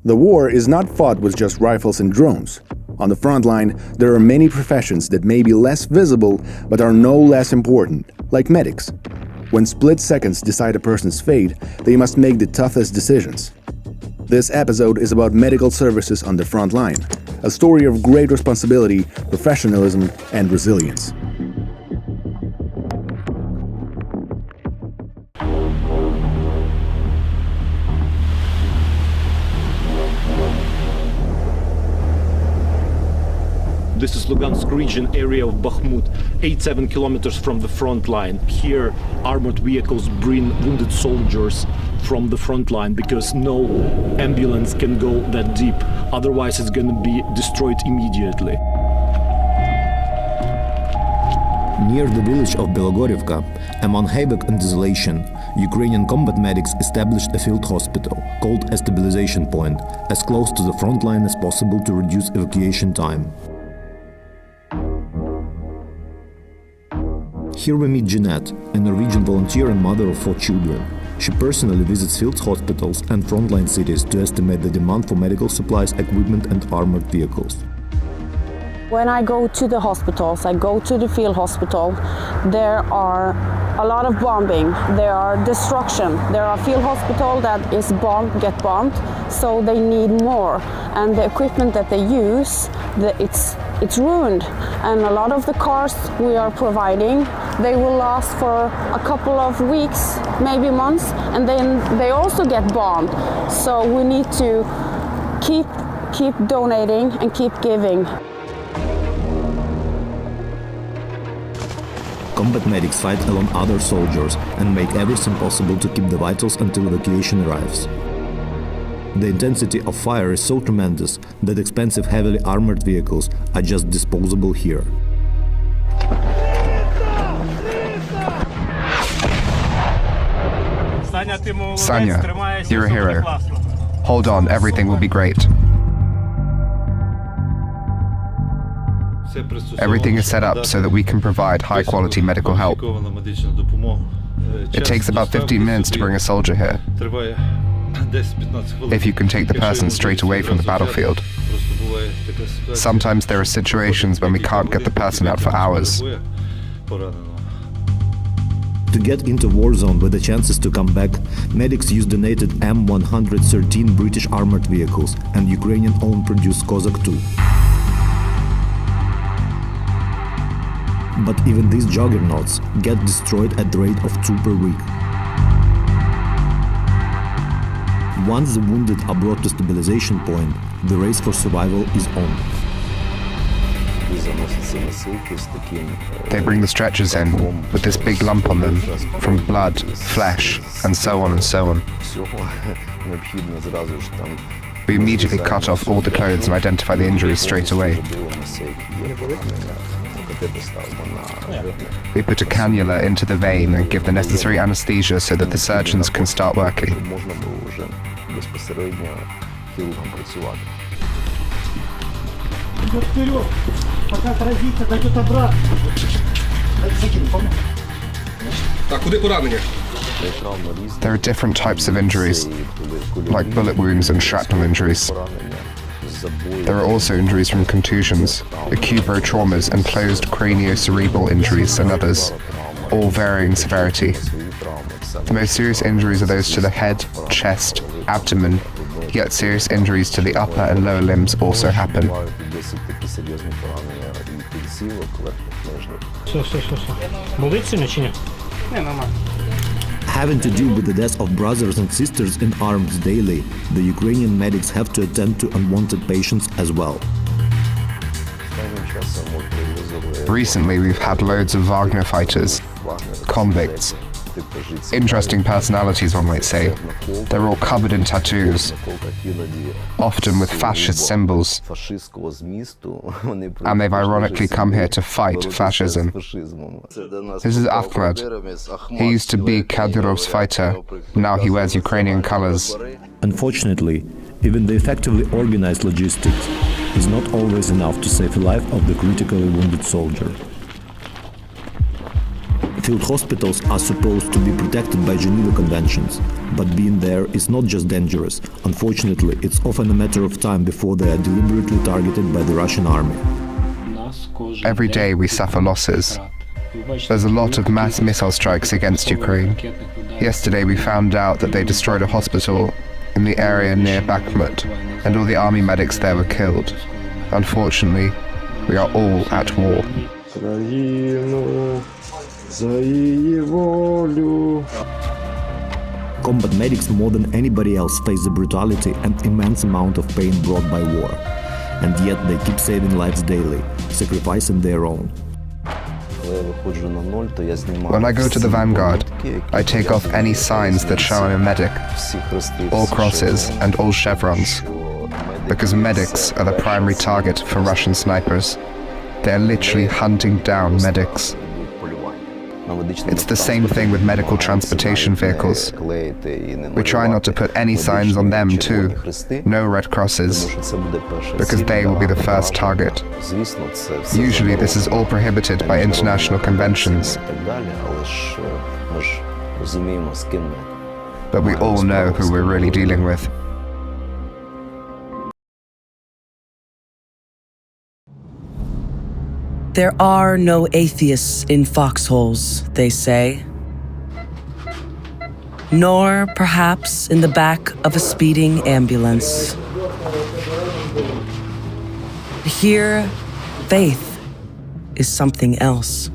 The war is not fought with just rifles and drones. On the front line, there are many professions that may be less visible but are no less important, like medics. When split seconds decide a person's fate, they must make the toughest decisions. This episode is about medical services on the front line, a story of great responsibility, professionalism, and resilience. This is Lugansk region area of Bakhmut, 8-7 kilometers from the front line. Here, armored vehicles bring wounded soldiers from the front line because no ambulance can go that deep. Otherwise, it's going to be destroyed immediately. Near the village of Belogorivka, among havoc and desolation, Ukrainian combat medics established a field hospital, called a Stabilization point, as close to the front line as possible to reduce evacuation time. Here we meet Jeanette, a Norwegian volunteer and mother of 4 children. She personally visits field hospitals and frontline cities to estimate the demand for medical supplies, equipment and armored vehicles. When I go to the hospitals, I go to the field hospital, there are a lot of bombing, there are destruction. There are field hospitals that is bombed, get bombed, so they need more. And the equipment that they use, it's ruined. And a lot of the cars we are providing, they will last for a couple of weeks, maybe months, and then they also get bombed. So we need to keep donating and keep giving. Combat medics fight along other soldiers and make everything possible to keep the vitals until evacuation arrives. The intensity of fire is so tremendous that expensive heavily armored vehicles are just disposable here. Sanya, you're a hero. Hold on, everything will be great. Everything is set up so that we can provide high-quality medical help. It takes about 15 minutes to bring a soldier here, if you can take the person straight away from the battlefield. Sometimes there are situations when we can't get the person out for hours. To get into war zone with the chances to come back, medics use donated M113 British armored vehicles and Ukrainian-owned produced Kozak 2. But even these juggernauts get destroyed at the rate of 2 per week. Once the wounded are brought to Stabilization point, the race for survival is on. They bring the stretchers in with this big lump on them from blood, flesh, and so on and so on. We immediately cut off all the clothes and identify the injuries straight away. We put a cannula into the vein and give the necessary anesthesia so that the surgeons can start working. There are different types of injuries, like bullet wounds and shrapnel injuries. There are also injuries from contusions, acute traumas and closed craniocerebral injuries and others, all varying severity. The most serious injuries are those to the head, chest, abdomen, yet serious injuries to the upper and lower limbs also happen. Having to deal with the death of brothers and sisters in arms daily, the Ukrainian medics have to attend to unwanted patients as well. Recently, we've had loads of Wagner fighters, convicts, interesting personalities, one might say. They're all covered in tattoos, often with fascist symbols, and they've ironically come here to fight fascism. This is Ahmed. He used to be Kadyrov's fighter, now he wears Ukrainian colors. Unfortunately, even the effectively organized logistics is not always enough to save the life of the critically wounded soldier. Field hospitals are supposed to be protected by Geneva Conventions, but being there is not just dangerous. Unfortunately, it's often a matter of time before they are deliberately targeted by the Russian army. Every day we suffer losses. There's a lot of mass missile strikes against Ukraine. Yesterday we found out that they destroyed a hospital in the area near Bakhmut, and all the army medics there were killed. Unfortunately, we are all at war. Combat medics more than anybody else face the brutality and immense amount of pain brought by war. And yet they keep saving lives daily, sacrificing their own. When I go to the vanguard, I take off any signs that show I'm a medic, all crosses and all chevrons, because medics are the primary target for Russian snipers. They are literally hunting down medics. It's the same thing with medical transportation vehicles. We try not to put any signs on them too, no red crosses, because they will be the first target. Usually this is all prohibited by international conventions. But we all know who we're really dealing with. There are no atheists in foxholes, they say. Nor, perhaps, in the back of a speeding ambulance. Here, faith is something else.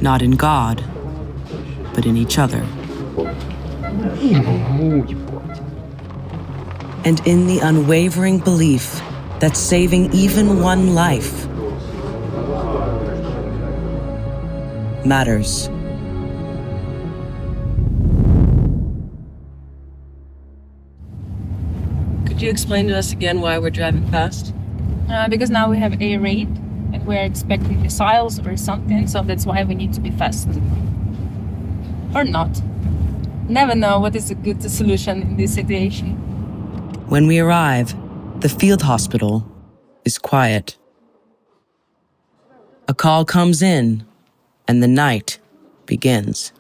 Not in God, but in each other. And in the unwavering belief that saving even one life matters. Could you explain to us again why we're driving fast? Because now we have air raid and we're expecting missiles or something, so that's why we need to be fast. Or not. Never know what is a good solution in this situation. When we arrive, the field hospital is quiet. A call comes in, and the night begins.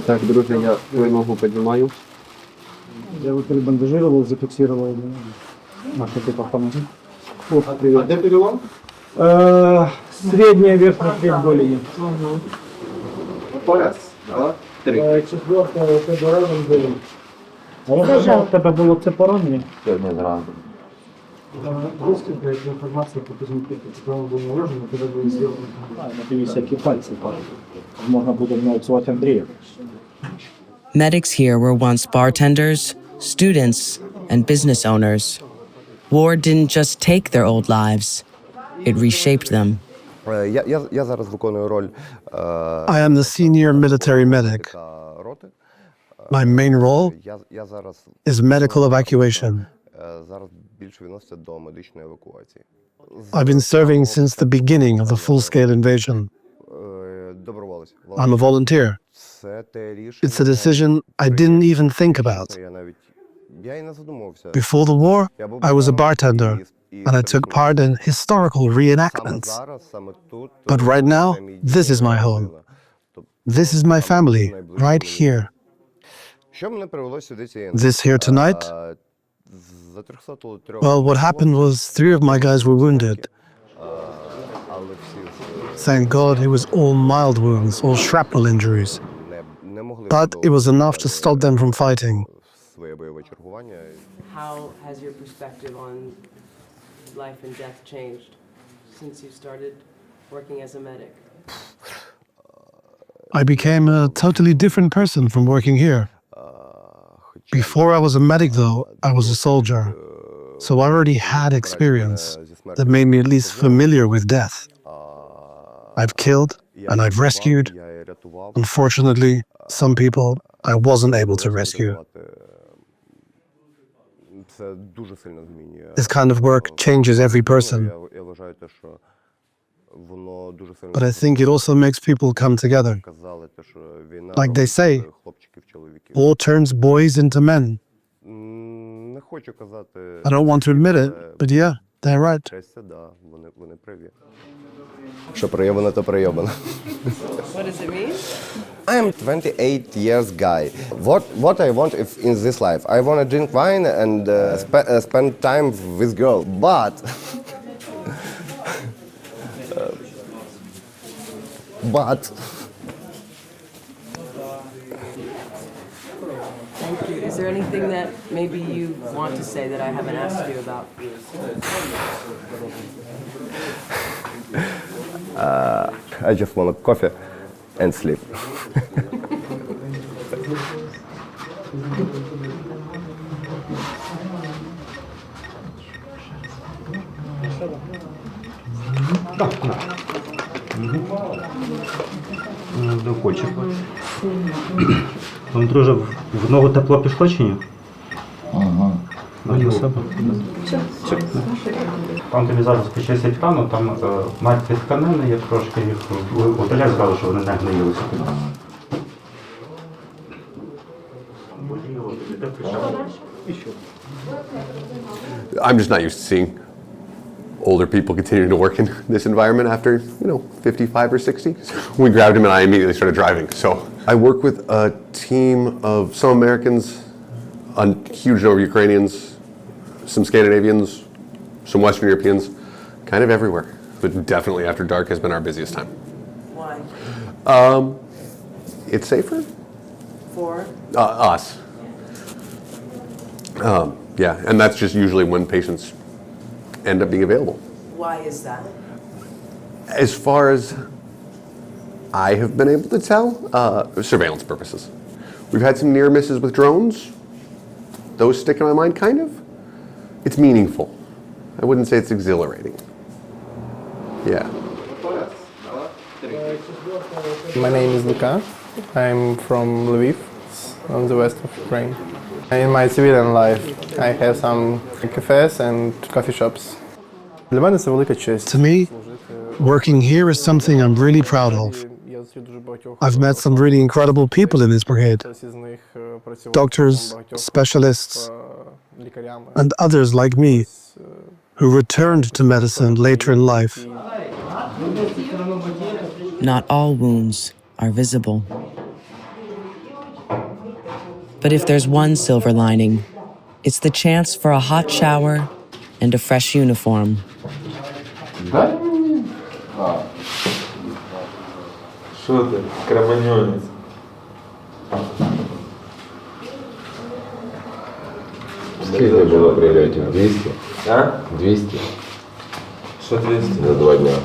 Так, друже, я твою ногу поднимаю. Я его перебандажировал, зафиксировал на типа автомобиль. А где перелом? Средняя верхняя треть голени. Раз, два, три. Четвертая, тебе разом голень. У тебе було це поранення? Сьогодні зразу. Быстренько, если информация по позвонку, когда он был наложен, когда было сделано. На всякие пальцы падают. Можно будет назвать Андрея. Medics here were once bartenders, students, and business owners. War didn't just take their old lives, it reshaped them. I am the senior military medic. My main role is medical evacuation. I've been serving since the beginning of the full-scale invasion. I'm a volunteer. It's a decision I didn't even think about. Before the war, I was a bartender, and I took part in historical reenactments. But right now, this is my home. This is my family, right here. This here tonight? Well, what happened was 3 of my guys were wounded. Thank God it was all mild wounds, all shrapnel injuries. But it was enough to stop them from fighting. How has your perspective on life and death changed since you started working as a medic? I became a totally different person from working here. Before I was a medic, though, I was a soldier. So I already had experience that made me at least familiar with death. I've killed and I've rescued. Unfortunately, some people I wasn't able to rescue. This kind of work changes every person. But I think it also makes people come together. Like they say, war turns boys into men. I don't want to admit it, but yeah, they're right. Що прийобано, то прийобано. What does it mean? I am 28 years guy. What I want if in this life? I want to drink wine and spend time with girl. But Thank you. Is there anything that maybe you want to say that I haven't asked you about? I just want a coffee and sleep. До кочок. Вам друже, в ногу тепло пішло чи ні? Ага. До себе? Там тобі зараз почистять рану, там мертві тканини, я трошки їх утоляю, сказали, що вони не гниїлися. I'm just not used to seeing older people continuing to work in this environment after, 55 or 60. We grabbed him and I immediately started driving. So I work with a team of some Americans, a huge number of Ukrainians, some Scandinavians, some Western Europeans, kind of everywhere. But definitely after dark has been our busiest time. Why? It's safer? For? Us. Yeah, and that's just usually when patients end up being available. Why is that? As far as I have been able to tell, surveillance purposes. We've had some near misses with drones. Those stick in my mind, kind of. It's meaningful. I wouldn't say it's exhilarating. Yeah. My name is Luka. I'm from Lviv, on the west of Ukraine. In my civilian life, I have some cafes and coffee shops. Для мене це велика честь. To me, working here is something I'm really proud of. I've met some really incredible people in this brigade. Doctors, specialists, and others like me who returned to medicine later in life. Not all wounds are visible. But if there's one silver lining, it's the chance for a hot shower and a fresh uniform. Що ти, креманьонець? Скільки було прильотів? 200? А? 200 Що 200? за 2 дня.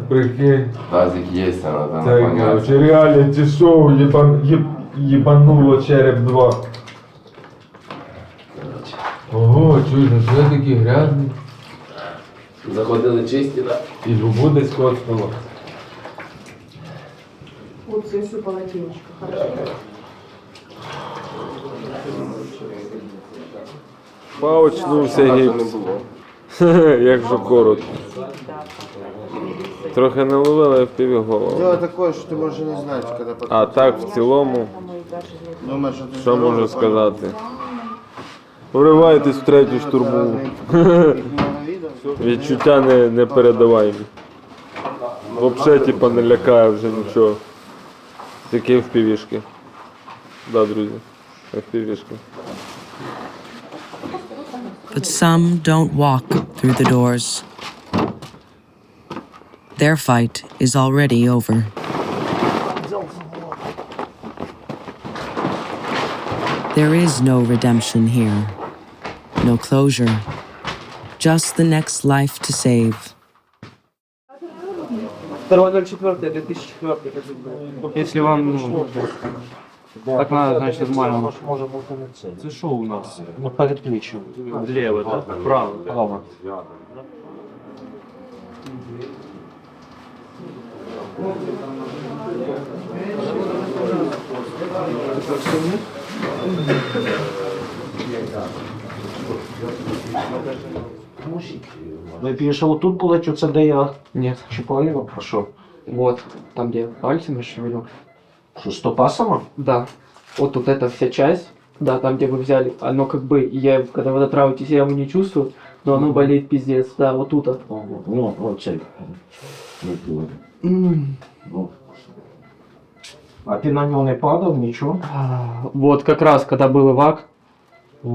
Прикинь. Тазик є, але там Так, короче, реаліті шоу єбануло череп 2. Ого, чуєш, ну що я такий грязний? Заходили чисті, так? І губу десь коцнуло. Вот здесь и полотенечко, хорошо. Поочнувся гіпс. Як же коротко. Трохи не ловили в піві голову. Дело такое, что ты можешь не знать, когда потом... А так, в цілому, Думаешь, что ты що можу сказати? Вривайтесь в третю штурмову. Відчуття не передаваємо. Взагалі, типа, не лякає вже нічого. Такі впівішки. Да, друзі, впівішки. But some don't walk through the doors. Their fight is already over. There is no redemption here, no closure, just the next life to save. 2.04.2004. Если вам так надо, значит нормально. Це що у нас? Ну, перед плечем. Лево, да? Право. Право. Ви більше отут були, чи це де я Нет. чіпаю? А що? Вот, там, где я пальцами шевелю. Що, стопа сама? Да. Вот эта вся часть, да, там, где вы взяли, оно как бы, когда вы дотравитесь, я его не чувствую, но оно болит пиздец, да, вот тут. Ну, оцей. Ну. А ти на нього не падав, нічого? Вот как раз, когда был ивак,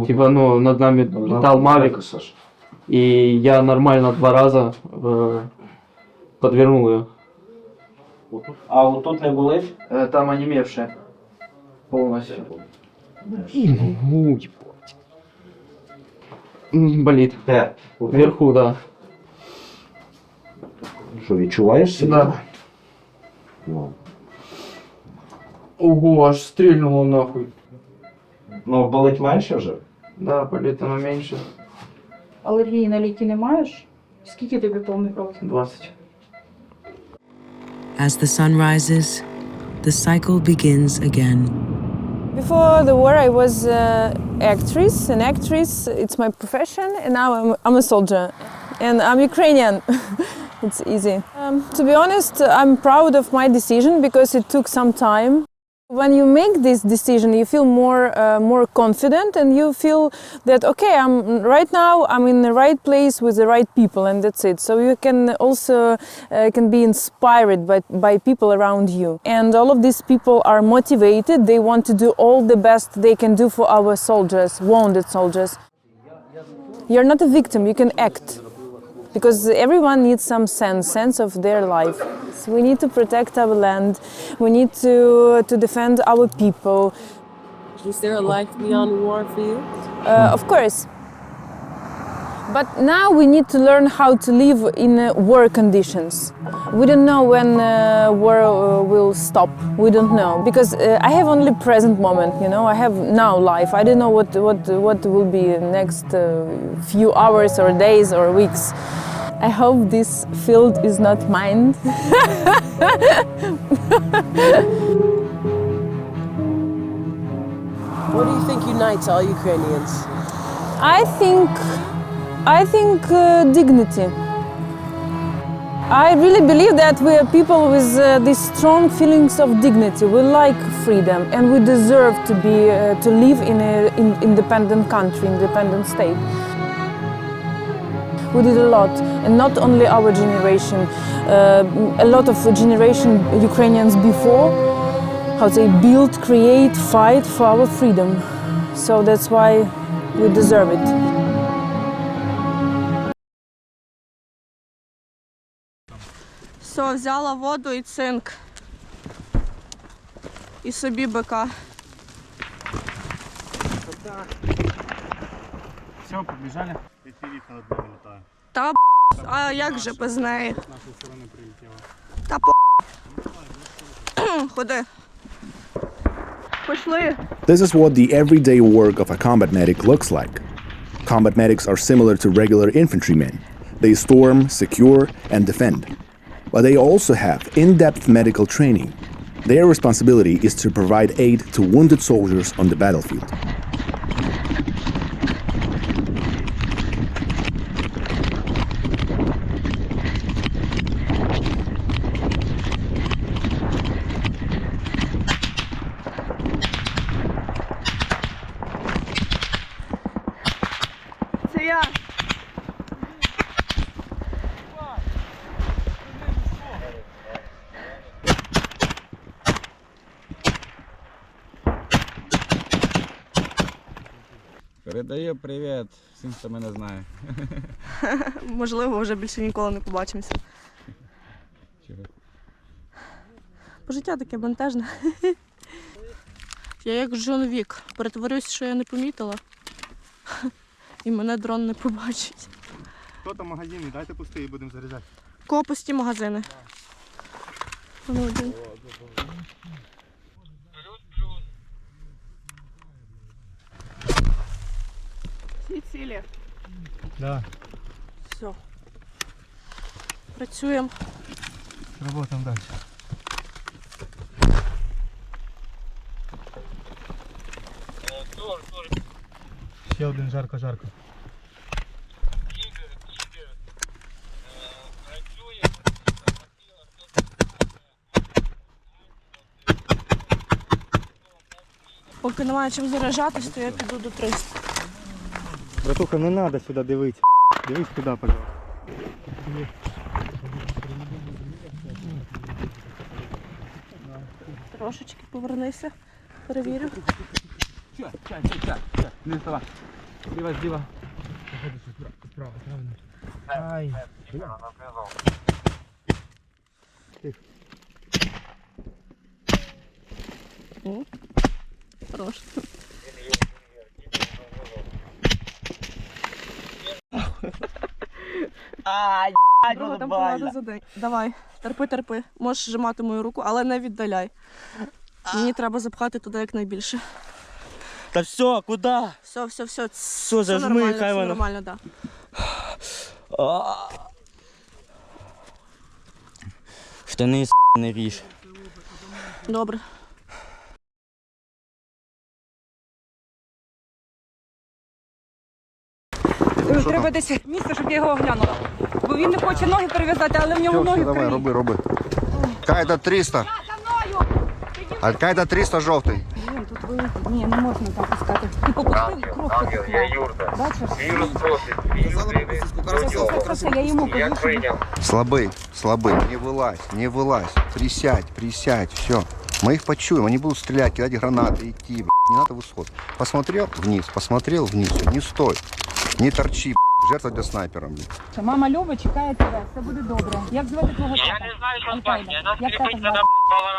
типа, ну, над нами летал Мавик, и я нормально 2 раза подвернул ее. А отут не болить? Там онемевшая полностью. Болит. Де? Вверху, да. Що, відчуваєш себе? Да. Ну. Ого, аж стрельнуло нахуй. Ну, болить менше вже? Да, болит оно меньше. Алергії на ліки не маєш? Скільки тобі повних років? 20. As the sun rises, the cycle begins again. Before the war, I was an actress. It's my profession, and now I'm a soldier, and I'm Ukrainian. It's easy. To be honest, I'm proud of my decision because it took some time. When you make this decision, you feel more confident, and you feel that okay, I'm in the right place with the right people, and that's it. So you can also can be inspired by people around you, and all of these people are motivated. They want to do all the best they can do for our soldiers, wounded soldiers. You're not a victim. You can act. Because everyone needs some sense of their life. So we need to protect our land. We need to defend our people. Is there a life beyond war for you? Of course. But now we need to learn how to live in war conditions. We don't know when war will stop. We don't know because I have only present moment. You know, I have now life. I don't know what will be next few hours or days or weeks. I hope this field is not mine. What do you think unites all Ukrainians? I think dignity. I really believe that we are people with these strong feelings of dignity. We like freedom, and we deserve to live in an independent country, independent state. We did a lot, and not only our generation. A lot of generation Ukrainians before, how they build, create, fight for our freedom. So that's why we deserve it. Все, взяла воду і цинк. І собі бика. Все, побіжали? Та а як же без неї? Та ходи. Пішли. This is what the everyday work of a combat medic looks like. Combat medics are similar to regular infantrymen. They storm, secure, and defend. But they also have in-depth medical training. Their responsibility is to provide aid to wounded soldiers on the battlefield. Це я. Передаю привіт всім, хто мене знає. Можливо, вже більше ніколи не побачимося. Чого? Бо життя таке бентежне. Я як Джон Вік. Перетворюсь, що я не помітила. І мене дрон не побачить. Хто там магазини? Дайте пустий, будемо заряджати. Кого пусті магазини? Ну, один. Всі цілі. Да. Все. Працюємо. Работаємо далі. Ще один жарко-жарко. Поки немає чим заряджатись, то я піду до 300. Братуха, не треба сюди дивитися. Дивись туди, пожалуйста. Трошечки повернися, перевірю. Не вставай. Зліва. Справа, правильно. Ай. О, хорош. Друга там полада за день. Давай, терпи. Можеш зжимати мою руку, але не віддаляй. Мені треба запхати туди якнайбільше. Та все, куди? Все. Все, зажми, хай воно. Нормально, так. Штани не ріж. Добре. Треба десь місце, щоб я його оглянула. Бо він не хоче ноги перев'язати, але в нього ноги Давай, роби. Аль-Каїда 300. Аль-Каїда 300 жовтий. Блін, тут великий. Ні, не можна так пускати. Ти попустив і кров потекла. Бачиш? Це я йому повішу. Слабый. Не вылазь. Присядь, все. Мы их почуем, они будут стрелять, кидать гранаты, идти, блядь. Не надо высот. Посмотрел вниз, все, не стой. Не торчи, блядь. Жертва для снайпера, блядь. Мама Люба чекає тебе, все буде добре. Як звати твого тата? Я не знаю, що звати. Як тата звати?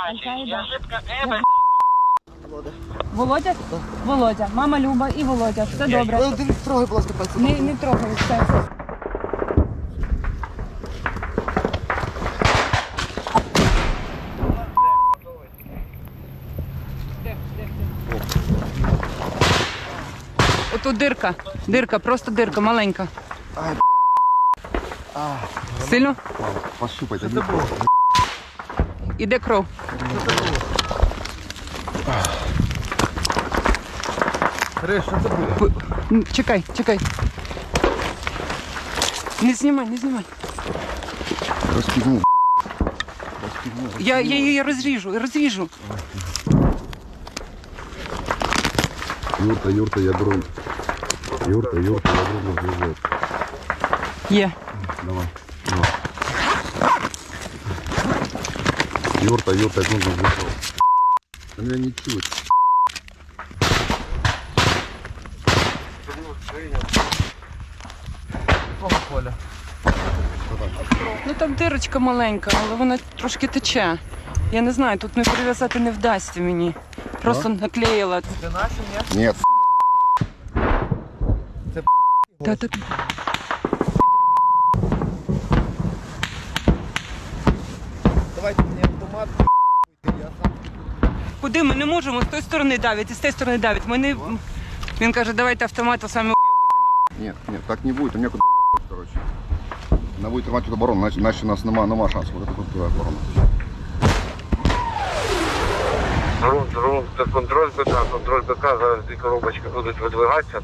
Аль-Каїда. Володя? Володя. Мама Люба і Володя. Все добре. Не трогай, будь ласка, пальцем. Не трогай, все. Отут дирка, просто дирка, маленька. Сильно? Пощупай, Іде кров. Чекай. Не знімай. Розпігну. Я її розріжу. Юрта, я грунт. Юрта, я грунт движет. Є. Давай. Юрта, я грунт движет. Он меня не чует. Ну там дирочка маленька, але вона трошки тече. Я не знаю, тут не перев'язати не вдасться мені. Просто наклеїла. Це наші, ні? Ні. Та. Давайте мені автомат. Куди? Ми не можемо з тої сторони давить і з тієї сторони давить. Він каже, давайте автомат, а самі Нет, так не будет, некуда уебать, короче. Она будет рвать эту оборону, иначе у нас нема шансов. Вот это тут оборона. Друг, це контроль БК, зараз ці коробочки будуть видвигатися,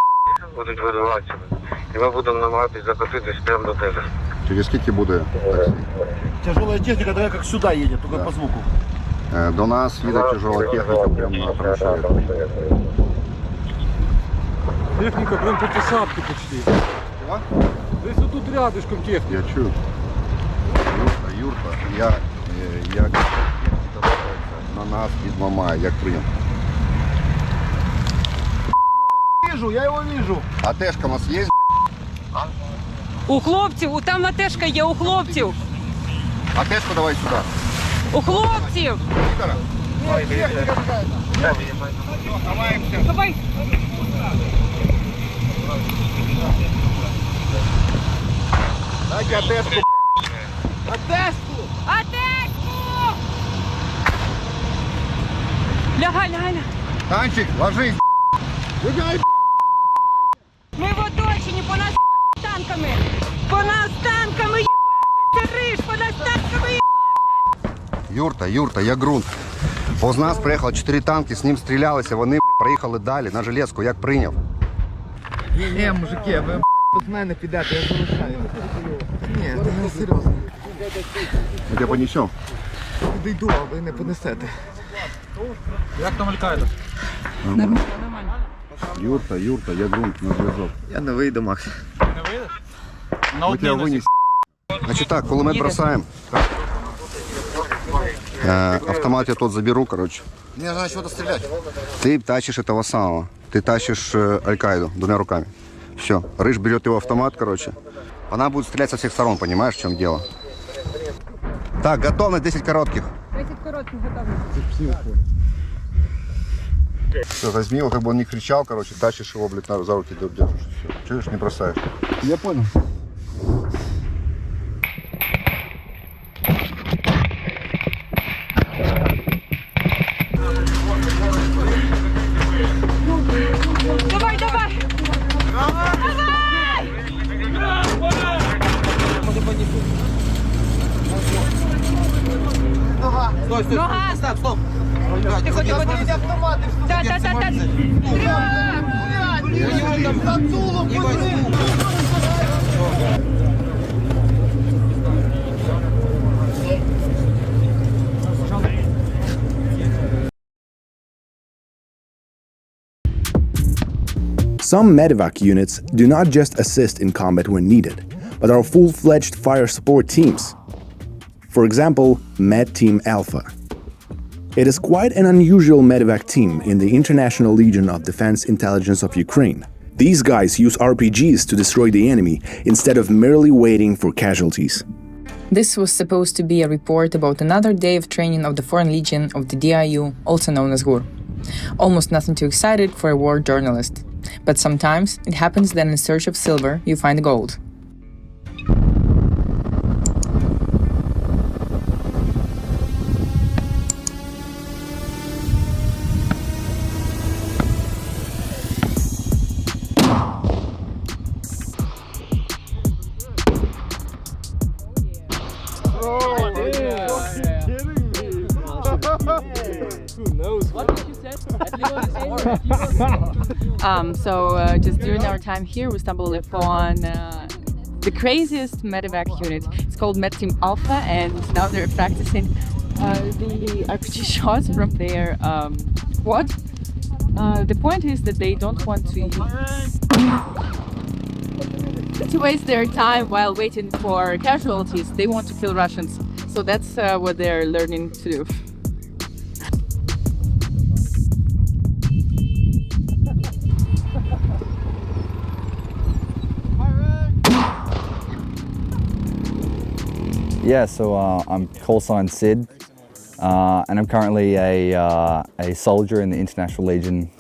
і ми будемо намагатися закотитись прямо до тебе. Через скільки буде таксі? Тяжелая техника, такая как сюда едет, только по звуку. До нас їде тяжела техніка прямо на траншею. Техника прям по посадке почти. А? Десь тут рядышком техника. Я чую. Юрта, я техніка на нас відламає, як прийом. Я его вижу. А тешка у нас є? У хлопців, там АТшка є, у хлопців. А тешку давай сюди. У хлопців. Давай. Дайте АТшку, блядь. АТшку! Лягай. Танчик, ложись, блядь. Ми в оточенні, по нас танками. По нас танками їбачиться риш, по нас танками їбачиться. Юрта, я ґрунт. Поз нас приїхало 4 танки, з ним стрілялися, вони, блядь, проїхали далі на Железку, як прийняв. Ні, мужики, ви без мене підете, я залишаю. Ні, це не серйозно. Ми тебе понесемо. Підійду, а ви не понесете. Як там Аль-Каїда? Нормально. Юрта, я ґрунт на зв'язок. Я не вийду, Макс. Не вийдеш? Ми тебе винесемо. Значить так, кулемет бросаем. Автомат я тот заберу, короче. Мне надо чего-то стрелять. Ты тащишь этого самого. Ты тащишь Аль-Каиду двумя руками. Все. Рыж берет его автомат, короче. Она будет стрелять со всех сторон, понимаешь, в чем дело? Так, готовность 10 коротких. 10 коротких готовность. Все, возьми его, как бы он не кричал, короче, тащишь его, блядь, за руки держишь. Все. Чуешь, не бросаешь. Я понял. Давай, давай! Стой, стой, Нога! стоп, стоп. Тихо, тихо, тихо. Да. Some medevac units do not just assist in combat when needed, but are full-fledged fire support teams. For example, Med Team Alpha. It is quite an unusual medevac team in the International Legion of Defense Intelligence of Ukraine. These guys use RPGs to destroy the enemy instead of merely waiting for casualties. This was supposed to be a report about another day of training of the Foreign Legion of the DIU, also known as GUR. Almost nothing too excited for a war journalist. But sometimes it happens that in search of silver you find gold. Just during our time here, we stumbled upon the craziest medevac unit. It's called Med Team Alpha, and now they're practicing the RPG shots from their quad. The point is that they don't want to waste their time while waiting for casualties. They want to kill Russians. So that's what they're learning to do. Yeah, so I'm call sign Sid, and I'm currently a soldier in the International Legion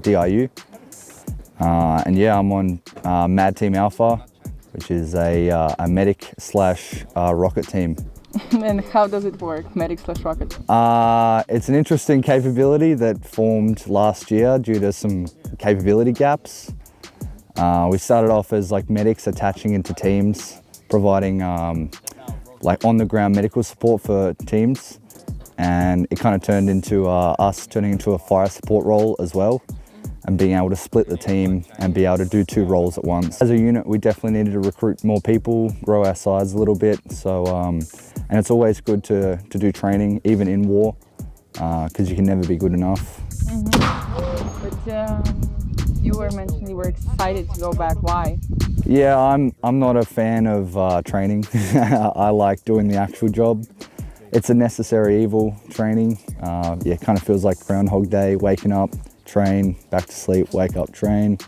DIU. And yeah, I'm on Mad Team Alpha, which is a medic slash rocket team. And how does it work, medic slash rocket? It's an interesting capability that formed last year due to some capability gaps. We started off as like medics attaching into teams, providing like on-the-ground medical support for teams, and it kind of turned into us turning into a fire support role as well, and being able to split the team and be able to do two roles at once. As a unit, we definitely needed to recruit more people, grow our size a little bit, so and it's always good to do training, even in war, because you can never be good enough. But you were mentioning you were excited to go back. Why? Yeah, I'm not a fan of training. I like doing the actual job. It's a necessary evil, training. Yeah, it kind of feels like Groundhog Day, waking up, train, back to sleep, wake up, train.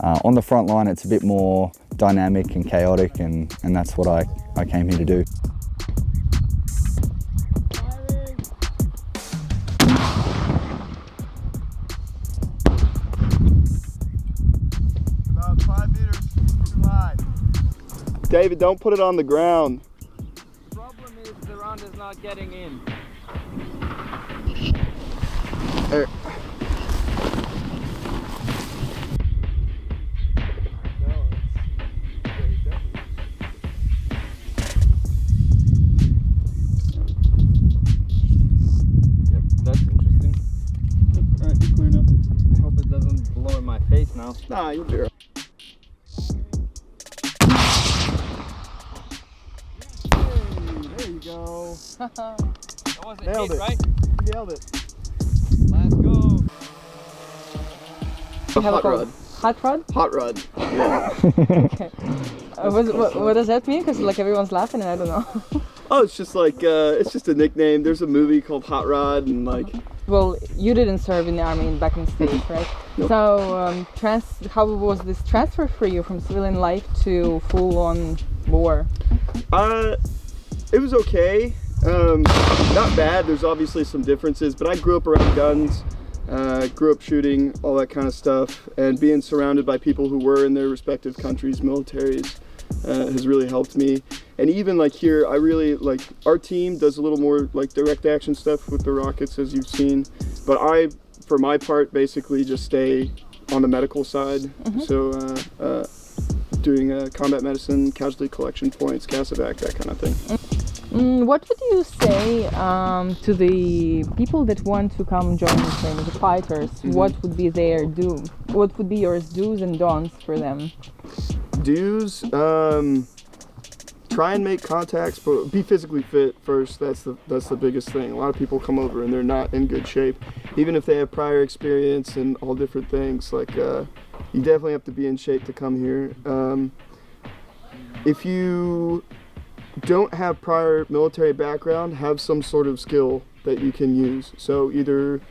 On the front line, it's a bit more dynamic and chaotic, and that's what I came here to do. David, don't put it on the ground. The problem is the round is not getting in. Yep, that's interesting. Alright, be clear now. now. Nah, you'll be right. There you go. That wasn't Nailed it, right? You nailed it. Let's go. A hot rod. Hot rod? Hot rod. Yeah. Okay. What does that mean? Because like everyone's laughing and I don't know. Oh, it's just like it's just a nickname. There's a movie called Hot Rod, and like. Well, you didn't serve in the army back in the States, right? Nope. So, how was this transfer for you from civilian life to full-on war? It was okay. Not bad. There's obviously some differences, but I grew up around guns, grew up shooting, all that kind of stuff, and being surrounded by people who were in their respective countries' militaries has really helped me. And even like here, I really like our team does a little more like direct action stuff with the rockets, as you've seen. But I, for my part, basically just stay on the medical side. So doing combat medicine, casualty collection points, CASEVAC, that kind of thing. What would you say to the people that want to come join the training, the fighters? What would be their What would be your do's and don'ts for them? Do's, try and make contacts, but be physically fit first. That's the biggest thing. A lot of people come over and they're not in good shape, even if they have prior experience and all different things. Like you definitely have to be in shape to come here. If you don't have prior military background, have some sort of skill that you can use. So either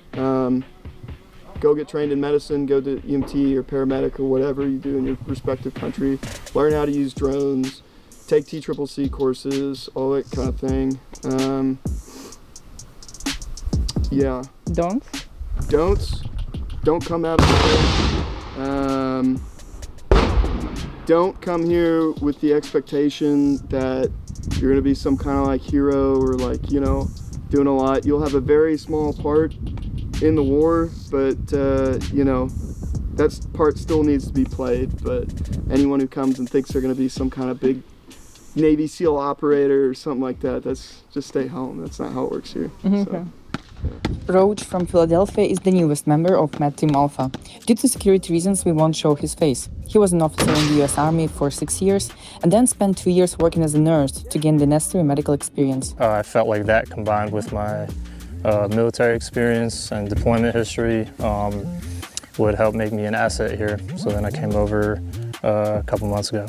go get trained in medicine, go to EMT or paramedic or whatever you do in your respective country. Learn how to use drones, take TCCC courses, all that kind of thing. Yeah. Don'ts? Don't come out of here. Don't come here with the expectation that you're gonna be some kind of like hero or like, you know, doing a lot. You'll have a very small part in the war, but you know, that part still needs to be played. But anyone who comes and thinks they're gonna be some kind of big Navy SEAL operator or something like that, that's just stay home. That's not how it works here. So. Roach from Philadelphia is the newest member of Med Team Alpha. Due to security reasons, we won't show his face. He was an officer in the US Army for 6 years and then spent 2 years working as a nurse to gain the necessary medical experience. I felt like that combined with my military experience and deployment history would help make me an asset here. So then I came over a couple months ago.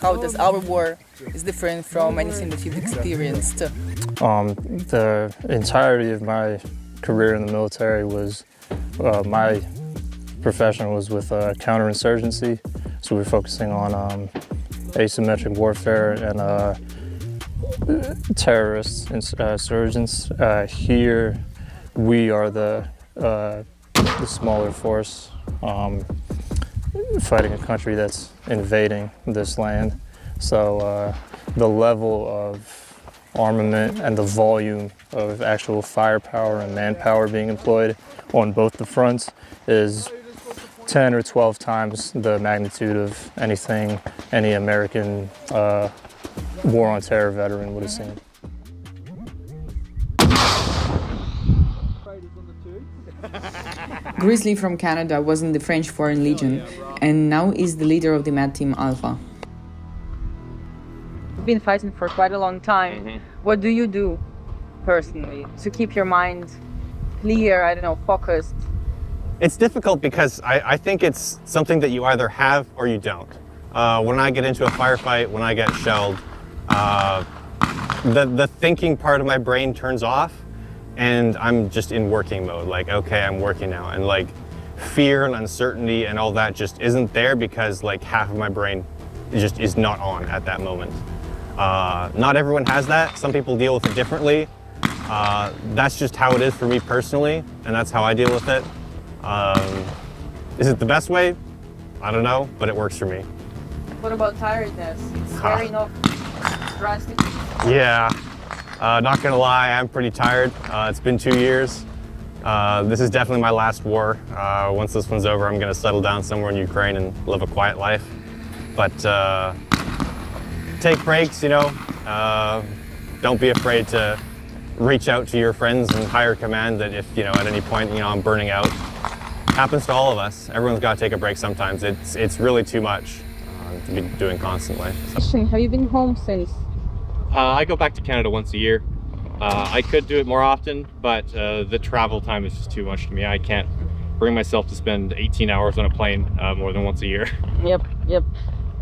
How does our war is different from anything that you've experienced? The entirety of my career in the military was, my profession was with counterinsurgency. So we're focusing on asymmetric warfare and terrorist insurgents. Here we are the smaller force fighting a country that's invading this land. So the level of armament and the volume of actual firepower and manpower being employed on both the fronts is 10 or 12 times the magnitude of anything any American war on terror veteran would have seen. Grizzly from Canada was in the French Foreign Legion and now is the leader of the Med Team Alpha. You've been fighting for quite a long time. What do you do personally to keep your mind clear, I don't know, focused? It's difficult because I think it's something that you either have or you don't. When I get into a firefight, when I get shelled, the thinking part of my brain turns off and I'm just in working mode, like, okay, I'm working now. And like fear and uncertainty and all that just isn't there because like half of my brain just is not on at that moment. Not everyone has that. Some people deal with it differently. That's just how it is for me personally, and that's how I deal with it. Is it the best way? I don't know, but it works for me. What about tiredness? It's very not drastic. Yeah, not gonna lie, I'm pretty tired. It's been 2 years. This is definitely my last war. Once this one's over, I'm gonna settle down somewhere in Ukraine and live a quiet life. But take breaks, you know. Don't be afraid to reach out to your friends and higher command that if, you know, at any point, you know, I'm burning out, Happens to all of us. Everyone's got to take a break sometimes. It's really too much to be doing constantly. Have you been home since? I go back to Canada once a year. I could do it more often, but the travel time is just too much to me. I can't bring myself to spend 18 hours on a plane more than once a year. Yep.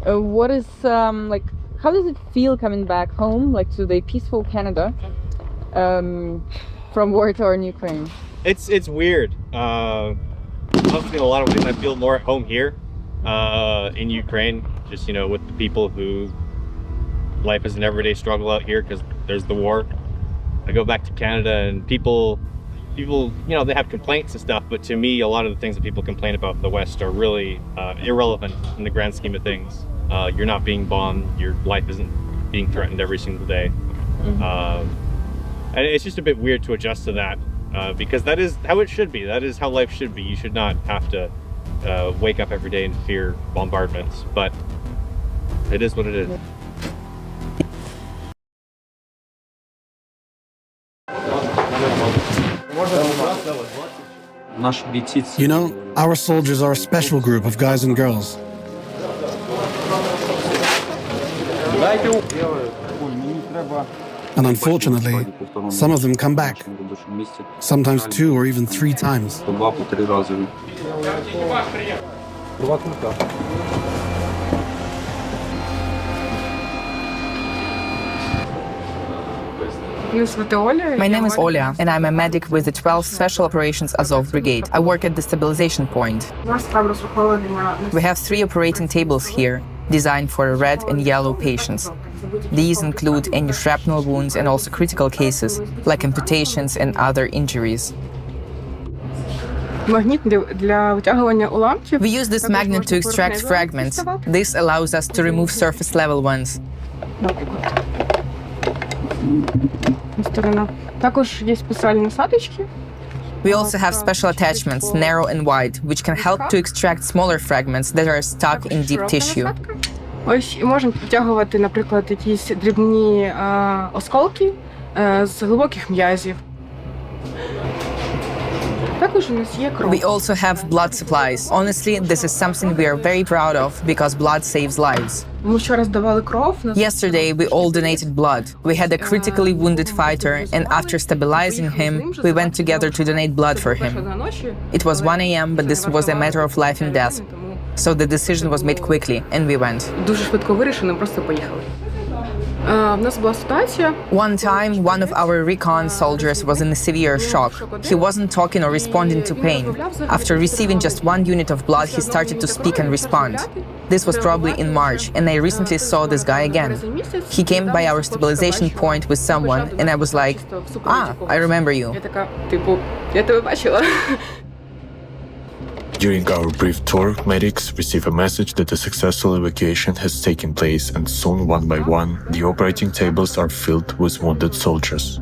What is how does it feel coming back home, like to the peaceful Canada, from war-torn Ukraine? It's weird. Obviously, in a lot of ways, I feel more at home here in Ukraine. Just with the people who life is an everyday struggle out here because there's the war. I go back to Canada and people, they have complaints and stuff, but to me, a lot of the things that people complain about in the West are really irrelevant in the grand scheme of things. You're not being bombed, your life isn't being threatened every single day. And it's just a bit weird to adjust to that because that is how it should be. That is how life should be. You should not have to wake up every day and fear bombardments, but it is what it is. You know, our soldiers are a special group of guys and girls. And unfortunately, some of them come back. Sometimes 2 or even 3 times. My name is Oля, and I'm a medic with the 12th Special Operations Azov Brigade. I work at the Stabilization point. We have 3 operating tables here, designed for red and yellow patients. These include any shrapnel wounds and also critical cases, like amputations and other injuries. We use this magnet to extract fragments. This allows us to remove surface-level ones. We also have special attachments, narrow and wide, which can help to extract smaller fragments that are stuck in deep tissue. Ось можемо підтягувати, наприклад, якісь дрібні осколки з глибоких м'язів. We also have blood supplies. Honestly, this is something we are very proud of because blood saves lives. Yesterday, we all donated blood. We had a critically wounded fighter, and after stabilizing him, we went together to donate blood for him. It was 1 a.m., but this was a matter of life and death. So the decision was made quickly, and we went. One time, one of our recon soldiers was in a severe shock. He wasn't talking or responding to pain. After receiving just 1 unit of blood, he started to speak and respond. This was probably in March, and I recently saw this guy again. He came by our stabilization point with someone, and I was like, I remember you. During our brief tour, medics receive a message that a successful evacuation has taken place, and soon, one by one, the operating tables are filled with wounded soldiers.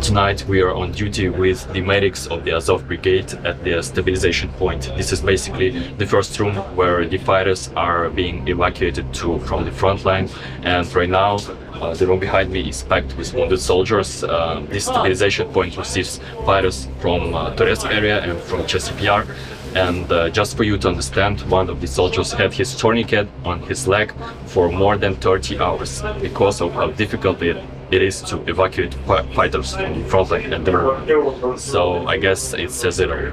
Tonight we are on duty with the medics of the Azov Brigade at the stabilization point. This is basically the first room where the fighters are being evacuated from the front line, and right now the room behind me is packed with wounded soldiers. This stabilization point receives fighters from Torez area and from CPR. And just for you to understand, one of the soldiers had his tourniquet on his leg for more than 30 hours because of how difficult it is to evacuate fighters from the front line at the moment. So I guess it says it all.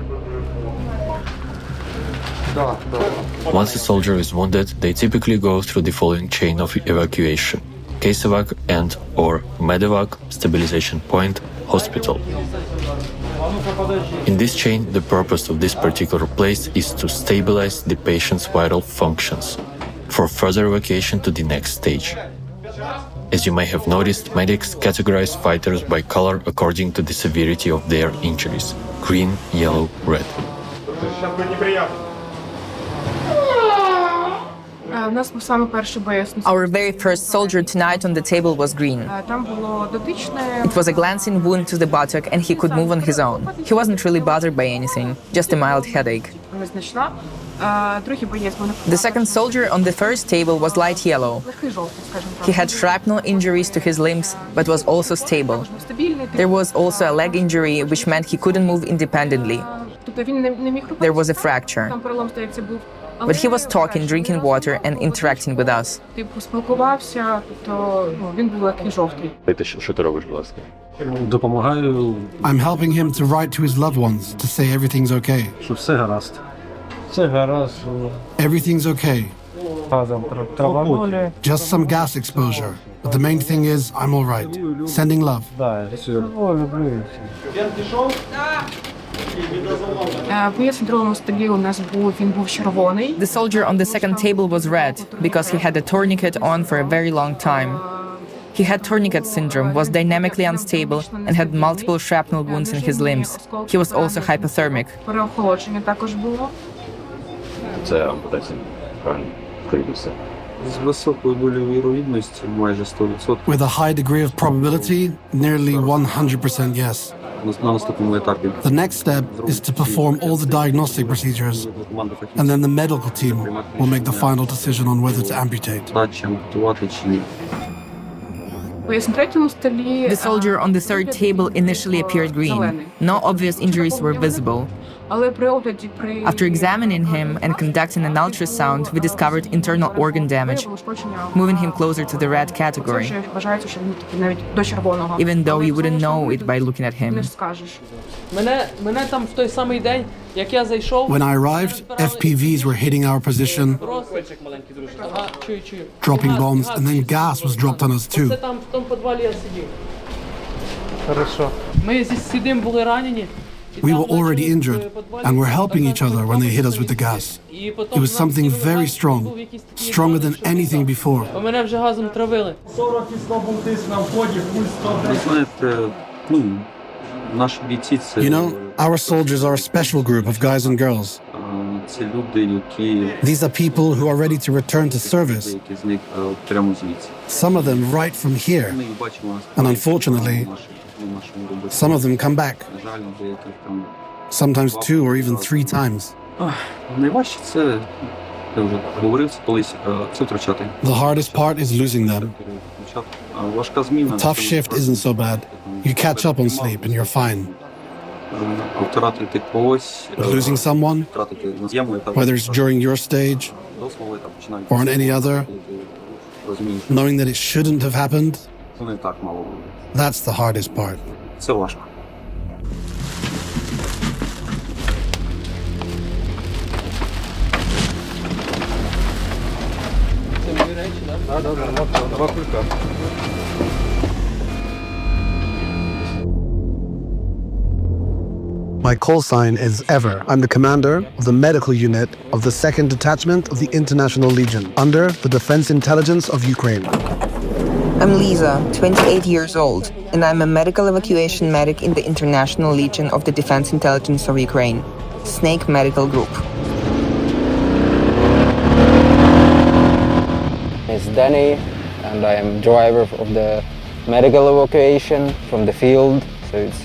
Once a soldier is wounded, they typically go through the following chain of evacuation: case evac and or medevac, stabilization point, hospital. In this chain, the purpose of this particular place is to stabilize the patient's vital functions for further evacuation to the next stage. As you may have noticed, medics categorize fighters by color according to the severity of their injuries: green, yellow, red. Our very first soldier tonight on the table was green. It was a glancing wound to the buttock and he could move on his own. He wasn't really bothered by anything, just a mild headache. The second soldier on the first table was light yellow. He had shrapnel injuries to his limbs, but was also stable. There was also a leg injury, which meant he couldn't move independently. There was a fracture. But he was talking, drinking water, and interacting with us. I'm helping him to write to his loved ones to say everything's okay. Everything's okay. Just some gas exposure. But the main thing is, I'm all right. Sending love. The soldier on the second table was red because he had a tourniquet on for a very long time. He had tourniquet syndrome, was dynamically unstable, and had multiple shrapnel wounds in his limbs. He was also hypothermic. With a high degree of probability, nearly 100% yes. The next step is to perform all the diagnostic procedures, and then the medical team will make the final decision on whether to amputate. The soldier on the third table initially appeared green. No obvious injuries were visible. After examining him and conducting an ultrasound, we discovered internal organ damage, moving him closer to the red category, even though you wouldn't know it by looking at him. When I arrived, FPVs were hitting our position, dropping bombs, and then gas was dropped on us too. We were already injured, and were helping each other when they hit us with the gas. It was something very strong, stronger than anything before. You know, our soldiers are a special group of guys and girls. These are people who are ready to return to service. Some of them right from here, and unfortunately, some of them come back, sometimes 2 or even 3 times. The hardest part is losing them. A tough shift isn't so bad. You catch up on sleep and you're fine. But losing someone, whether it's during your stage or on any other, knowing that it shouldn't have happened, that's the hardest part. My call sign is Ever. I'm the commander of the medical unit of the 2nd Detachment of the International Legion, under the Defense Intelligence of Ukraine. I'm Lisa, 28 years old, and I'm a medical evacuation medic in the International Legion of the Defense Intelligence of Ukraine, Snake Medical Group. It's Danny, and I am driver of the medical evacuation from the field. So it's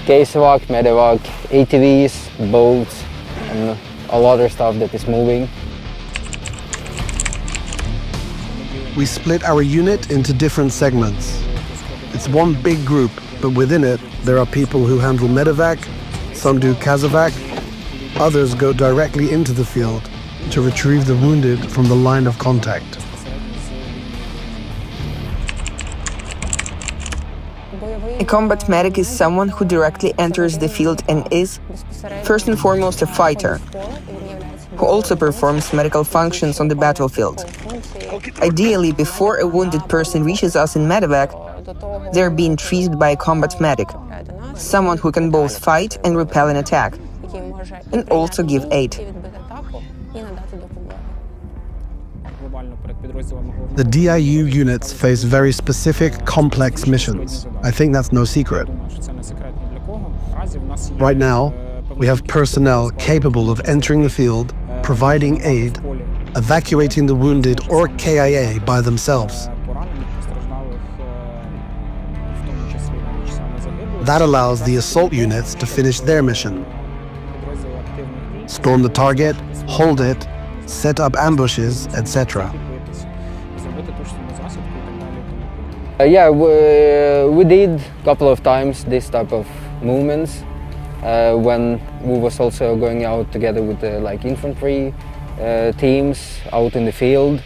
case-evac, medevac, ATVs, boats, and a lot of stuff that is moving. We split our unit into different segments. It's one big group, but within it, there are people who handle medevac, some do casevac, others go directly into the field to retrieve the wounded from the line of contact. A combat medic is someone who directly enters the field and is, first and foremost, a fighter, who also performs medical functions on the battlefield. Ideally, before a wounded person reaches us in medevac, they're being treated by a combat medic, someone who can both fight and repel an attack, and also give aid. The DIU units face very specific, complex missions. I think that's no secret. Right now, we have personnel capable of entering the field, providing aid, evacuating the wounded or KIA by themselves. That allows the assault units to finish their mission. storm the target, hold it, set up ambushes, etc. Yeah, we did a couple of times this type of movements when we was also going out together with the infantry teams out in the field,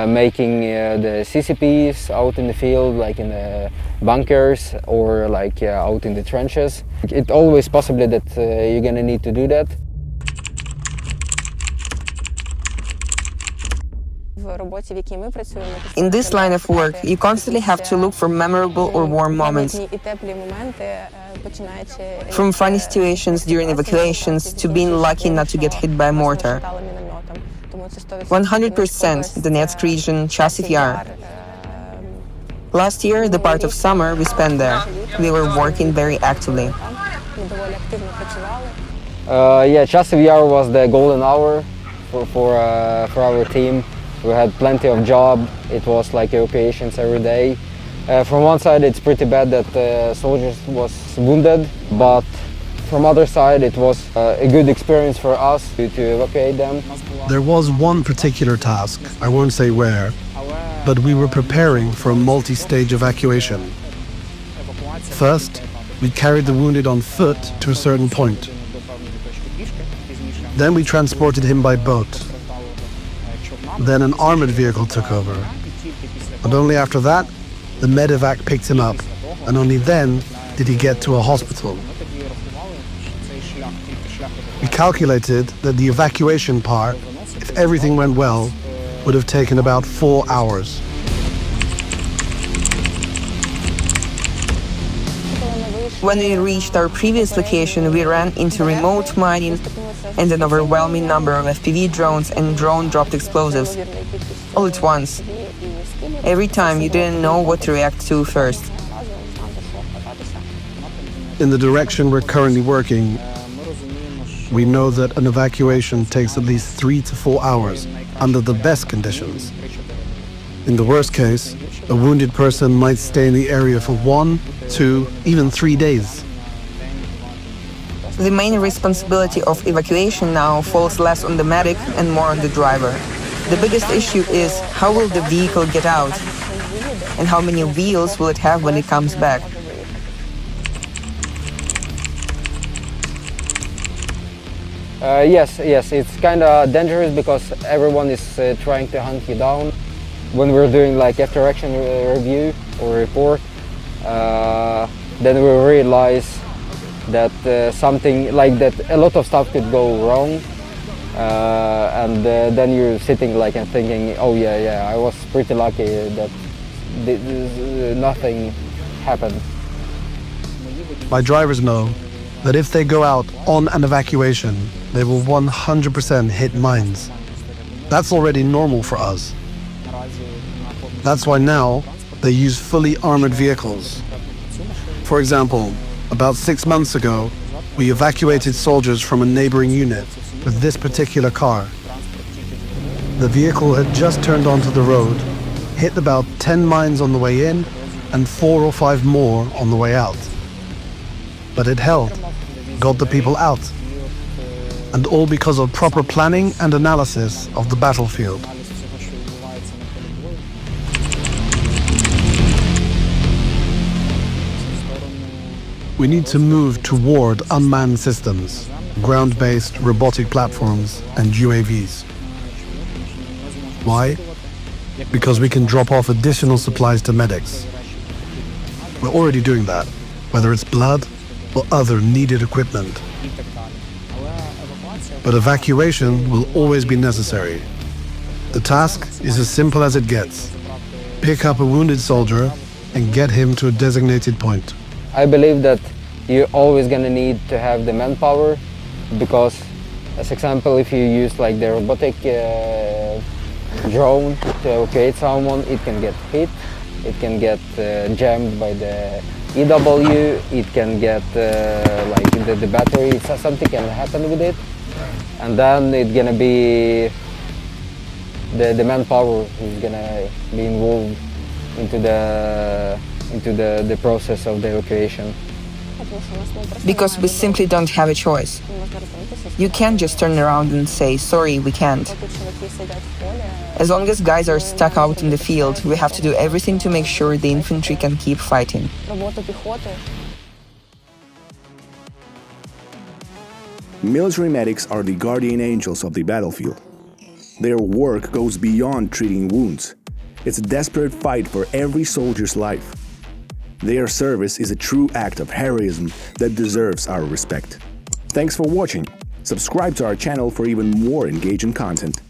making the CCPs out in the field, like in the bunkers or out in the trenches. It's always possible that you're gonna need to do that. In this line of work, you constantly have to look for memorable or warm moments. From funny situations during evacuations to being lucky not to get hit by a mortar. 100% Donetsk region, Chasiv Yar. Last year, the part of summer we spent there. We were working very actively. Yeah, Chasiv Yar was the golden hour for our team. We had plenty of job. It was like evacuations every day. From one side, it's pretty bad that soldiers was wounded, but from other side, it was a good experience for us to evacuate them. There was one particular task, I won't say where, but we were preparing for a multi-stage evacuation. First, we carried the wounded on foot to a certain point. Then we transported him by boat. Then an armored vehicle took over. And only after that, the medevac picked him up, and only then did he get to a hospital. We calculated that the evacuation part, if everything went well, would have taken about 4 hours. When we reached our previous location, we ran into remote mining and an overwhelming number of FPV drones and drone-dropped explosives, all at once. Every time you didn't know what to react to first. In the direction we're currently working, we know that an evacuation takes at least 3 to 4 hours under the best conditions. In the worst case, a wounded person might stay in the area for 1, 2, even 3 days. The main responsibility of evacuation now falls less on the medic and more on the driver. The biggest issue is how will the vehicle get out and how many wheels will it have when it comes back. Yes, it's kind of dangerous because everyone is trying to hunt you down. When we're doing after action review or report, then we realize that something like that, a lot of stuff could go wrong, and then you're sitting and thinking, oh yeah, I was pretty lucky that nothing happened. My drivers know that if they go out on an evacuation, they will 100% hit mines. That's already normal for us. That's why now they use fully armored vehicles. For example, about 6 months ago, we evacuated soldiers from a neighboring unit with this particular car. The vehicle had just turned onto the road, hit about 10 mines on the way in and 4 or 5 more on the way out. But it held, got the people out. And all because of proper planning and analysis of the battlefield. We need to move toward unmanned systems, ground-based robotic platforms and UAVs. Why? Because we can drop off additional supplies to medics. We're already doing that, whether it's blood or other needed equipment. But evacuation will always be necessary. The task is as simple as it gets. Pick up a wounded soldier and get him to a designated point. I believe that you're always gonna need to have the manpower because, as example, if you use the robotic drone to evacuate someone, it can get hit, it can get jammed by the EW, it can get the battery, something can happen with it. And then it's gonna be the manpower who's gonna be involved into the process of the evacuation. Because we simply don't have a choice. You can't just turn around and say, sorry, we can't. As long as guys are stuck out in the field, we have to do everything to make sure the infantry can keep fighting. Military medics are the guardian angels of the battlefield. Their work goes beyond treating wounds. It's a desperate fight for every soldier's life. Their service is a true act of heroism that deserves our respect. Thanks for watching. Subscribe to our channel for even more engaging content.